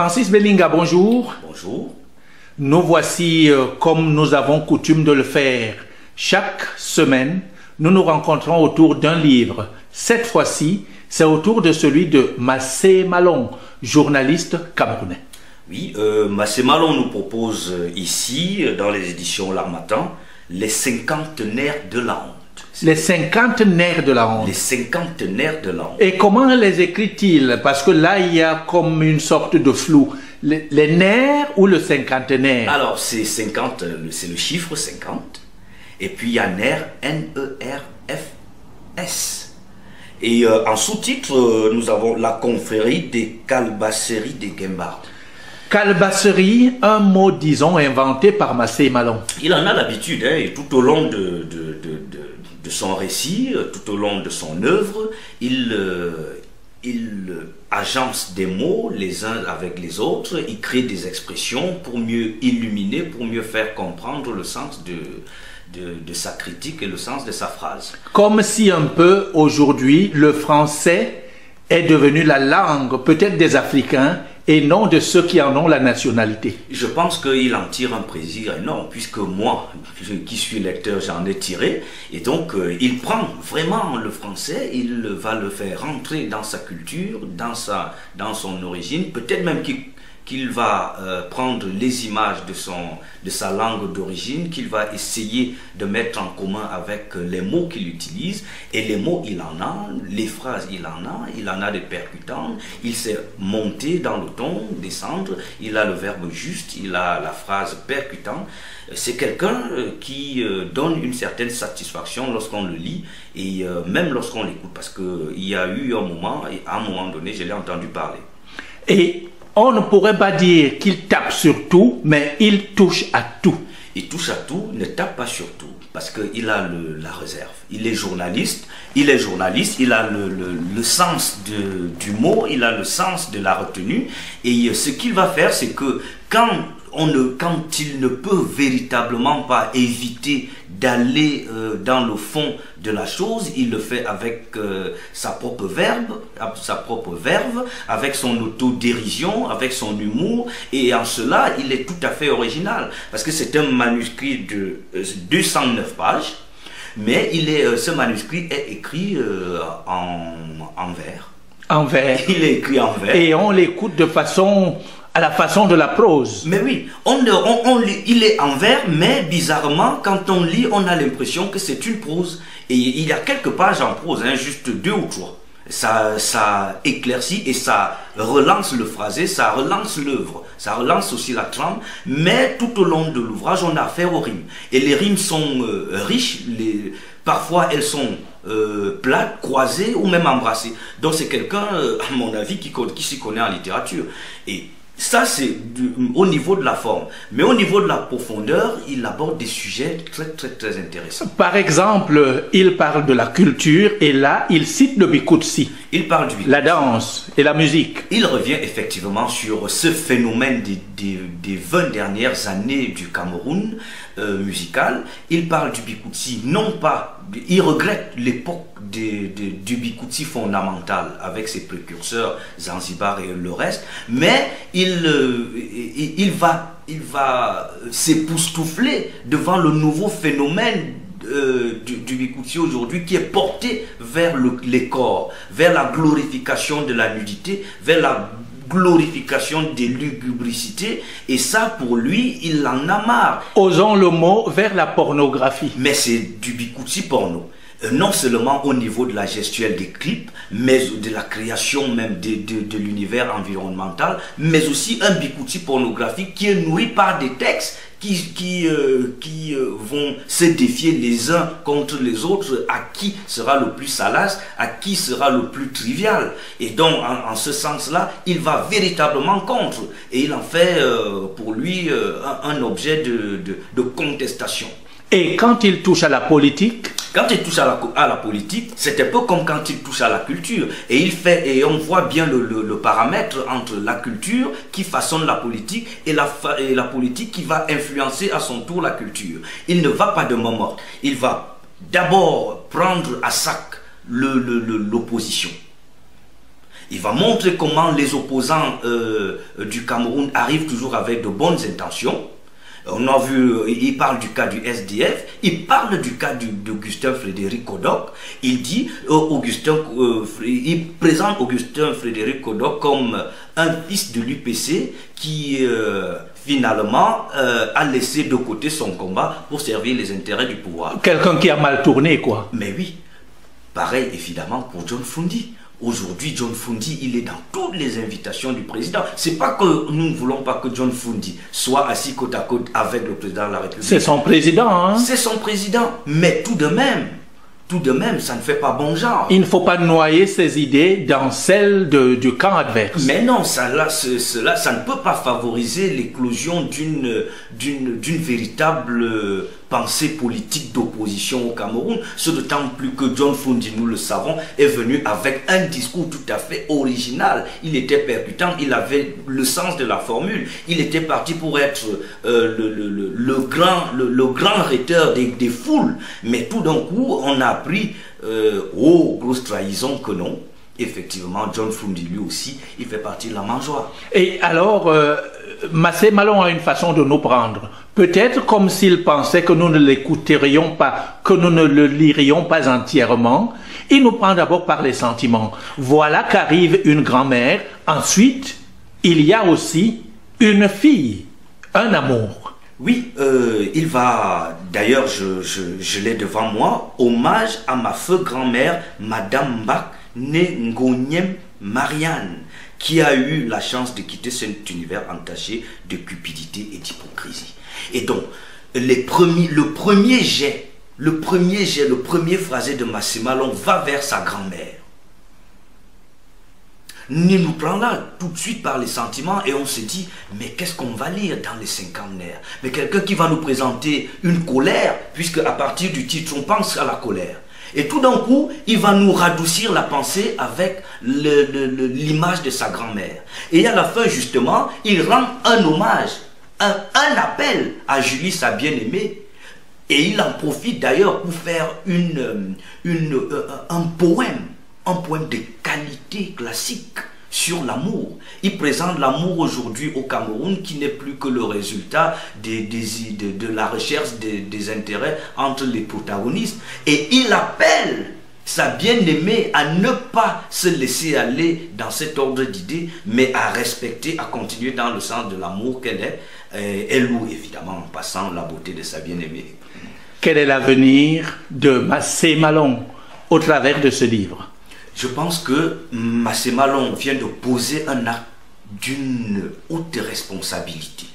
Francis Bellinga, bonjour. Bonjour. Nous voici, comme nous avons coutume de le faire, chaque semaine, nous nous rencontrons autour d'un livre. Cette fois-ci, c'est autour de celui de Massé Malon, journaliste camerounais. Oui, Massé Malon nous propose ici, dans les éditions L'Harmattan, les cinquantenaires de la honte. Les cinquantenaires de la honte. Les cinquantenaires de la honte. Et comment les écrit-il? Parce que là, il y a comme une sorte de flou. Les nerfs ou le cinquantenaire? Alors, c'est 50, c'est le chiffre 50. Et puis, il y a nerf, N-E-R-F-S. Et en sous-titre, nous avons la confrérie des calbasseries des Guimbards. Calbasserie, un mot, disons, inventé par Massé Malon. Il en a l'habitude, hein, et tout au long de son récit, tout au long de son œuvre, il agence des mots les uns avec les autres, il crée des expressions pour mieux illuminer, pour mieux faire comprendre le sens de sa critique et le sens de sa phrase. Comme si un peu aujourd'hui le français est devenu la langue peut-être des Africains et non de ceux qui en ont la nationalité. Je pense qu'il en tire un plaisir énorme, puisque moi, qui suis lecteur, j'en ai tiré. Et donc, il prend vraiment le français, il va le faire rentrer dans sa culture, dans son origine, peut-être même qu'il va prendre les images de sa langue d'origine, qu'il va essayer de mettre en commun avec les mots qu'il utilise. Et les mots, il en a, les phrases, il en a des percutantes, il sait monter dans le ton, descendre, il a le verbe juste, il a la phrase percutante. C'est quelqu'un qui donne une certaine satisfaction lorsqu'on le lit et même lorsqu'on l'écoute, parce qu'il y a eu un moment, et à un moment donné, je l'ai entendu parler. Et on ne pourrait pas dire qu'il tape sur tout, mais il touche à tout. Il touche à tout, ne tape pas sur tout, parce qu'il a la réserve. Il est journaliste, il a le sens du mot, il a le sens de la retenue. Et ce qu'il va faire, c'est que quand il ne peut véritablement pas éviter d'aller dans le fond de la chose, il le fait avec sa propre verve, avec son autodérision, avec son humour, et en cela, il est tout à fait original, parce que c'est un manuscrit de 209 pages, mais ce manuscrit est écrit en vers. En vers. Il est écrit en vers. Et on l'écoute à la façon de la prose. Mais oui, il est en vers, mais bizarrement, quand on lit, on a l'impression que c'est une prose. Et il y a quelques pages en prose, hein, juste 2 ou 3. Ça éclaircit et ça relance le phrasé, ça relance l'œuvre, ça relance aussi la trame, mais tout au long de l'ouvrage, on a affaire aux rimes. Et les rimes sont riches, parfois elles sont plates, croisées ou même embrassées. Donc c'est quelqu'un, à mon avis, qui s'y connaît en littérature. Et ça, c'est au niveau de la forme. Mais au niveau de la profondeur, il aborde des sujets très, très, très intéressants. Par exemple, il parle de la culture et là, il cite le Bikoutsi. Il parle du Bikoutsi. La danse et la musique. Il revient effectivement sur ce phénomène des 20 dernières années du Cameroun musical. Il parle du Bikoutsi, non pas... Il regrette l'époque du Bikoutsi fondamental avec ses précurseurs, Zanzibar et le reste, mais il va s'époustoufler devant le nouveau phénomène du Bikoutsi aujourd'hui, qui est porté vers les corps, vers la glorification de la nudité, vers la glorification des lugubricités, et ça pour lui, il en a marre. Osons le mot, vers la pornographie. Mais c'est du Bikoutsi porno. Non seulement au niveau de la gestuelle des clips, mais de la création même de l'univers environnemental, mais aussi un Bikoutsi pornographique qui est nourri par des textes qui vont se défier les uns contre les autres, à qui sera le plus salace, à qui sera le plus trivial. Et donc, en ce sens-là, il va véritablement contre. Et il en fait pour lui un objet de contestation. Et quand il touche à la politique? Quand il touche à la politique, c'est un peu comme quand il touche à la culture. Et on voit bien le paramètre entre la culture qui façonne la politique et la politique qui va influencer à son tour la culture. Il ne va pas de main morte. Il va d'abord prendre à sac l'opposition. Il va montrer comment les opposants du Cameroun arrivent toujours avec de bonnes intentions. On a vu, il parle du cas du SDF, il parle du cas d'Augustin Frédéric Kodok. Il dit, il présente Augustin Frédéric Kodok comme un fils de l'UPC qui finalement a laissé de côté son combat pour servir les intérêts du pouvoir. Quelqu'un qui a mal tourné, quoi. Mais oui, pareil évidemment pour John Fundi. Aujourd'hui, John Fundi, il est dans toutes les invitations du président. C'est pas que nous ne voulons pas que John Fundi soit assis côte à côte avec le président de la République. C'est son président, hein? C'est son président. Mais tout de même, ça ne fait pas bon genre. Il ne faut pas noyer ses idées dans celles du camp adverse. Mais non, ça ne peut pas favoriser l'éclosion d'une véritable pensée politique d'opposition au Cameroun. Ce d'autant plus que John Fundi, nous le savons, est venu avec un discours tout à fait original. Il était percutant, il avait le sens de la formule. Il était parti pour être le grand rhéteur des foules. Mais tout d'un coup, on a appris, grosse trahison que non. Effectivement, John Fundi, lui aussi, il fait partie de la mangeoire. Et alors, Massé Malon a une façon de nous prendre. Peut-être comme s'il pensait que nous ne l'écouterions pas, que nous ne le lirions pas entièrement. Il nous prend d'abord par les sentiments. Voilà qu'arrive une grand-mère. Ensuite, il y a aussi une fille, un amour. Oui, il va, d'ailleurs, je l'ai devant moi, hommage à ma feu grand-mère, Madame Mbak, née Ngonyem Marianne, qui a eu la chance de quitter cet univers entaché de cupidité et d'hypocrisie. Et donc, le premier phrasé de Massé Malon va vers sa grand-mère. Il nous prend là tout de suite par les sentiments et on se dit, mais qu'est-ce qu'on va lire dans les cinquantenaires? Mais quelqu'un qui va nous présenter une colère, puisque à partir du titre, on pense à la colère. Et tout d'un coup, il va nous radoucir la pensée avec l'image de sa grand-mère. Et à la fin, justement, il rend un hommage, un appel à Julie, sa bien-aimée. Et il en profite d'ailleurs pour faire un poème de qualité classique sur l'amour. Il présente l'amour aujourd'hui au Cameroun qui n'est plus que le résultat de la recherche des intérêts entre les protagonistes. Et il appelle sa bien-aimée à ne pas se laisser aller dans cet ordre d'idées, mais à respecter, à continuer dans le sens de l'amour qu'elle est. Elle loue évidemment en passant la beauté de sa bien-aimée. Quel est l'avenir de Massé Malon au travers de ce livre? Je pense que Massé Malon vient de poser un acte d'une haute responsabilité.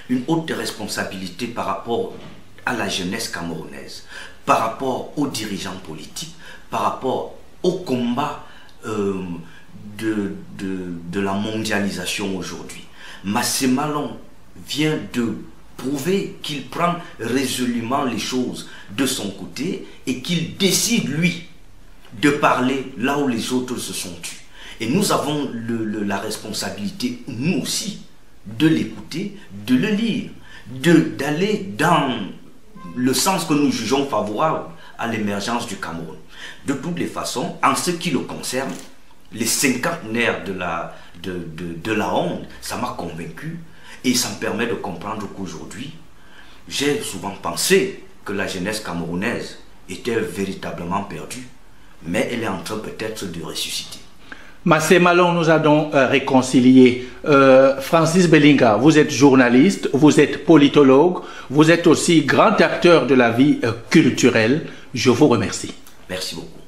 Une haute responsabilité par rapport à la jeunesse camerounaise, par rapport aux dirigeants politiques, par rapport au combat de la mondialisation aujourd'hui. Massé Malon vient de prouver qu'il prend résolument les choses de son côté et qu'il décide, lui, de parler là où les autres se sont tus. Et nous avons la responsabilité, nous aussi, de l'écouter, de le lire, d'aller dans le sens que nous jugeons favorable à l'émergence du Cameroun. De toutes les façons, en ce qui le concerne, les cinquantenaires de la honte, ça m'a convaincu et ça me permet de comprendre qu'aujourd'hui, j'ai souvent pensé que la jeunesse camerounaise était véritablement perdue. Mais elle est en train peut-être de ressusciter. Massé Malon nous a donc réconciliés. Francis Belinga, vous êtes journaliste, vous êtes politologue, vous êtes aussi grand acteur de la vie culturelle. Je vous remercie. Merci beaucoup.